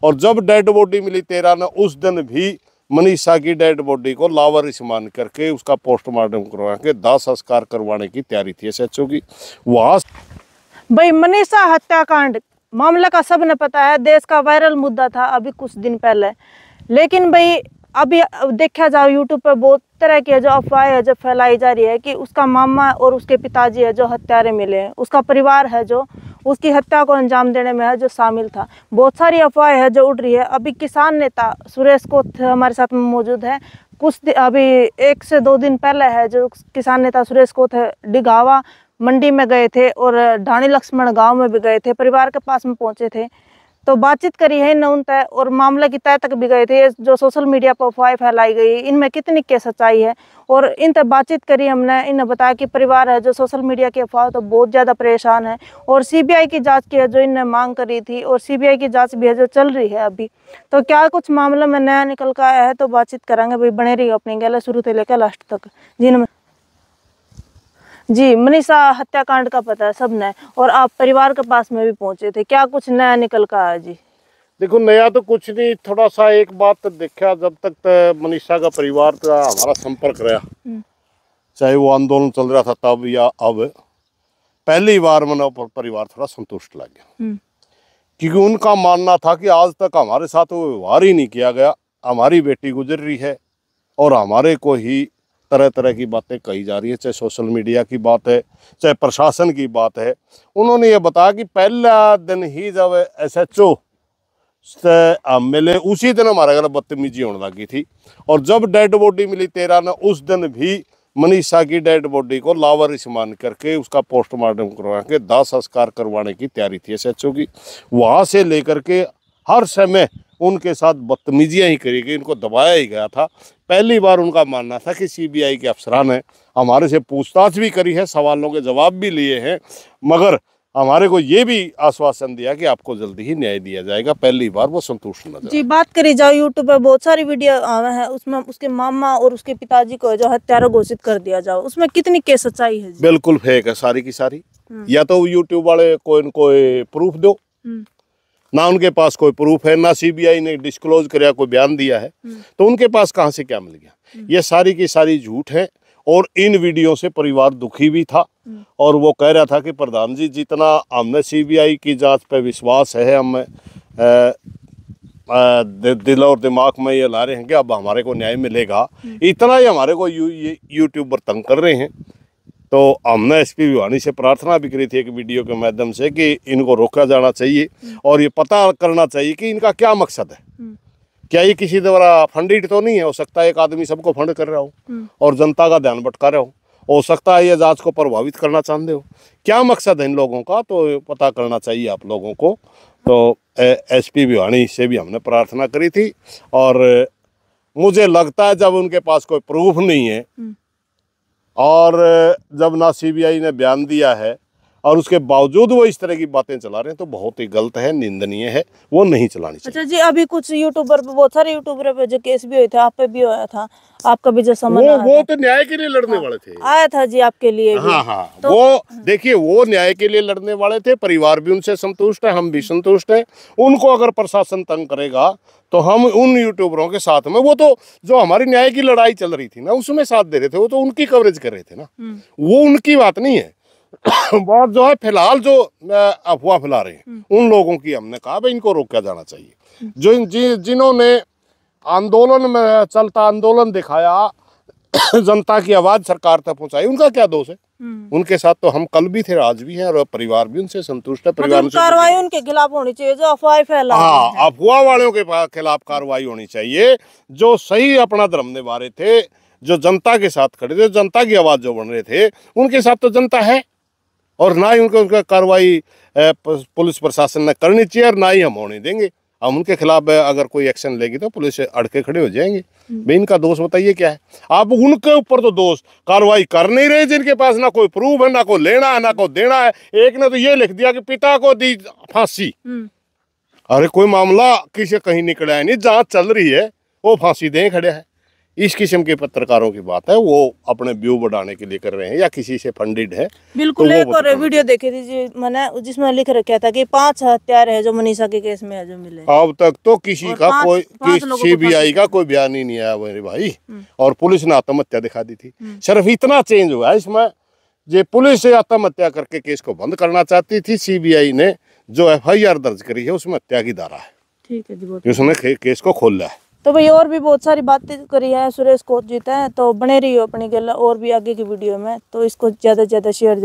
और जब dead body मिली 13 ने, उस दिन भी मनीषा की डेड बॉडी को लावारिस मान करके उसका पोस्टमार्टम करवा के दाह संस्कार करवाने की तैयारी थी एसएचओ की। वहां भाई मनीषा हत्याकांड मामला का सब ने पता है, देश का वायरल मुद्दा था अभी कुछ दिन पहले। लेकिन भाई अभी देखा जाओ यूट्यूब पे बहुत तरह की जो अफवाहें है जो फैलाई जा रही है कि उसका मामा और उसके पिताजी है जो हत्यारे मिले हैं, उसका परिवार है जो उसकी हत्या को अंजाम देने में है जो शामिल था। बहुत सारी अफवाहें है जो उड़ रही है। अभी किसान नेता सुरेश कोथ हमारे साथ में मौजूद है। अभी 1 से 2 दिन पहले है जो किसान नेता सुरेश कोथ डिगावा मंडी में गए थे और ढाणी लक्ष्मण गांव में भी गए थे, परिवार के पास में पहुंचे थे, तो बातचीत करी है इन तय और मामले की तय तक भी गए थे। जो सोशल मीडिया पर अफवाहें फैलाई गई इनमें कितनी क्या सच्चाई है, और इन तक बातचीत करी हमने। इन्हें बताया कि परिवार है जो सोशल मीडिया की अफवाह तो बहुत ज़्यादा परेशान है और सीबीआई की जांच की है जो इनने मांग करी थी, और सीबीआई की जांच भी है जो चल रही है अभी। तो क्या कुछ मामले में नया निकल कर आया है तो बातचीत करेंगे भाई, बने रही अपनी गैला शुरू से लेकर लास्ट तक। जी मनीषा हत्याकांड का पता है सबने, और आप परिवार के पास में भी पहुंचे थे, क्या कुछ नया निकल कर आया जी? देखो नया तो कुछ नहीं, थोड़ा सा एक बात देखा, जब तक मनीषा का परिवार का हमारा संपर्क रहा, चाहे वो आंदोलन चल रहा था तब या अब, पहली बार मैंने परिवार थोड़ा संतुष्ट लग गया। क्योंकि उनका मानना था कि आज तक हमारे साथ वो व्यवहार ही नहीं किया गया, हमारी बेटी गुजर रही है और हमारे को ही तरह तरह की बातें कही जा रही है, चाहे सोशल मीडिया की बात है चाहे प्रशासन की बात है। उन्होंने ये बताया कि पहला दिन ही जब एसएचओ से मिले उसी दिन हमारे घर बदतमीजी होने लगी थी, और जब डेड बॉडी मिली 13 ने, उस दिन भी मनीषा की डेड बॉडी को लावारिस मान करके उसका पोस्टमार्टम करवा के दाह संस्कार करवाने की तैयारी थी एसएचओ की। वहाँ से लेकर के हर समय उनके साथ बदतमीजियाँ ही करी गई, इनको दबाया ही गया था। पहली बार उनका मानना था कि सीबीआई के अफसरान ने हमारे से पूछताछ भी करी है, सवालों के जवाब भी लिए हैं, मगर हमारे को ये भी आश्वासन दिया कि आपको जल्दी ही न्याय दिया जाएगा। पहली बार वो संतुष्ट नजर जी। बात करी जाओ यूट्यूब पे बहुत सारी वीडियो आवे हैं, उसमें उसके मामा और उसके पिताजी को जो हत्यारा घोषित कर दिया जाओ, उसमें कितनी के सच्चाई है जी? बिल्कुल फेक है सारी की सारी। या तो यूट्यूब वाले कोई प्रूफ दो, ना उनके पास कोई प्रूफ है, ना सीबीआई ने डिस्क्लोज कराया कोई बयान दिया है, तो उनके पास कहाँ से क्या मिल गया? ये सारी की सारी झूठ है। और इन वीडियो से परिवार दुखी भी था, और वो कह रहा था कि प्रधान जी जितना हमने सीबीआई की जांच पे विश्वास है, हम दिल और दिमाग में ये ला रहे हैं कि अब हमारे को न्याय मिलेगा, इतना ही हमारे को यूट्यूबर तंग कर रहे हैं। तो हमने एसपी भिवानी से प्रार्थना भी करी थी एक वीडियो के माध्यम से कि इनको रोका जाना चाहिए और ये पता करना चाहिए कि इनका क्या मकसद है। क्या ये किसी द्वारा फंडिड तो नहीं है? हो सकता है एक आदमी सबको फंड कर रहा हो और जनता का ध्यान भटका रहा हो सकता है ये जांच को प्रभावित करना चाहते हो। क्या मकसद है इन लोगों का, तो पता करना चाहिए आप लोगों को। तो एसपी भिवानी से भी हमने प्रार्थना करी थी, और मुझे लगता है जब उनके पास कोई प्रूफ नहीं है और जब ना सीबीआई ने बयान दिया है और उसके बावजूद वो इस तरह की बातें चला रहे हैं तो बहुत ही गलत है, निंदनीय है, वो नहीं चलानी चाहिए। अच्छा जी, अभी कुछ यूट्यूबर पे, बहुत सारे यूट्यूबर पे जो केस भी हुए थे, आप पे भी होया था, आपका भी जो समझ वो तो न्याय के लिए लड़ने वाले थे, आया था जी आपके लिए भी। हाँ तो वो देखिए वो न्याय के लिए लड़ने वाले थे, परिवार भी उनसे संतुष्ट है, हम भी संतुष्ट हैं। उनको अगर प्रशासन तंग करेगा तो हम उन यूट्यूबरों के साथ में, वो तो जो हमारी न्याय की लड़ाई चल रही थी ना उसमें साथ दे रहे थे, वो तो उनकी कवरेज कर रहे थे ना, वो उनकी बात नहीं है। बात जो है फिलहाल जो अफवाह फैला रहे हैं उन लोगों की हमने कहा भाई इनको रोका जाना चाहिए। जो जिन्होंने आंदोलन में चलता आंदोलन दिखाया, जनता की आवाज सरकार तक पहुंचाई, उनका क्या दोष है? उनके साथ तो हम कल भी थे, आज भी हैं, और परिवार भी उनसे संतुष्ट है। परिवार मतलब कार्रवाई उनके खिलाफ होनी चाहिए जो अफवाह फैला। हाँ, अफवाह वालों के खिलाफ कार्रवाई होनी चाहिए, जो सही अपना धर्म निभा रहे थे, जो जनता के साथ खड़े थे, जनता की आवाज जो बन रहे थे, उनके साथ तो जनता है, और ना ही उनका कार्रवाई पुलिस प्रशासन ने करनी चाहिए, और ना ही हम होने देंगे। हम उनके खिलाफ अगर कोई एक्शन लेगी तो पुलिस अड़के खड़े हो जाएंगे। भाई इनका दोष बताइए क्या है? आप उनके ऊपर तो दोष कार्रवाई कर नहीं रहे जिनके पास ना कोई प्रूफ है, ना कोई लेना है, ना कोई देना है। एक ने तो ये लिख दिया कि पिता को दी फांसी। अरे कोई मामला किसी कहीं निकला है नहीं, जांच चल रही है, वो फांसी दे खड़े है। इस किस्म के पत्रकारों की बात है, वो अपने व्यू बढ़ाने के लिए कर रहे हैं या किसी से फंडेड है। बिल्कुल। तो एक और वीडियो देखी थी जी मैंने, जिसमें लिख रखा था कि 5 हत्यारे हैं जो मनीषा के केस में है जो मिले। अब तक तो किसी और का पांच लोगों को सीबीआई का कोई बयान ही नहीं आया मेरे भाई, और पुलिस ने आत्महत्या दिखा दी थी। सिर्फ इतना चेंज हुआ है इसमें, जे पुलिस से आत्महत्या करके केस को बंद करना चाहती थी, सीबीआई ने जो एफआईआर दर्ज करी है उसमें हत्या की धारा है, ठीक है जी, बहुत उसने केस को खोला है। तो भाई और भी बहुत सारी बातें करी है सुरेश कोच जीता है, तो बने रहिए अपनी गल और भी आगे की वीडियो में, तो इसको ज्यादा से ज्यादा शेयर